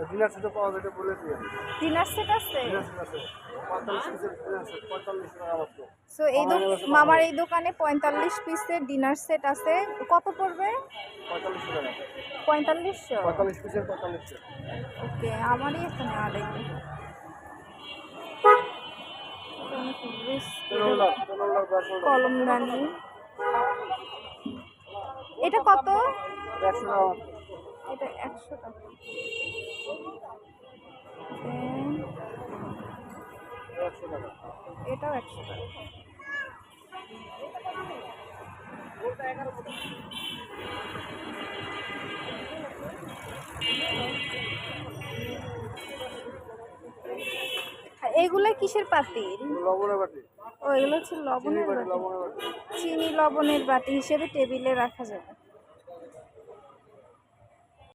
Dinner সেটও পাওয়া যায়, এটা বলে দিয়ে। ডিনার সেট আছে? ডিনার সেট আছে 45 পিসের ডিনার সেট 45 টাকা মাত্র। সো এই মামার এই দোকানে 45 পিসের ডিনার সেট আছে। কত পড়বে? 45 টাকা। 4500? 45 পিসের 4500। ওকে, আমারই এখানে আরেক কলমদানি। এটা কত? 100 টাকা। এটা 100 টাকা। এটাও 100 টাকা। এগুলা কিসের পাতিল? লবণের বাটি। ও, এগুলো হচ্ছে লবণের বাটি। চিনি লবণের বাটি হিসেবে টেবিলে রাখা যাবে।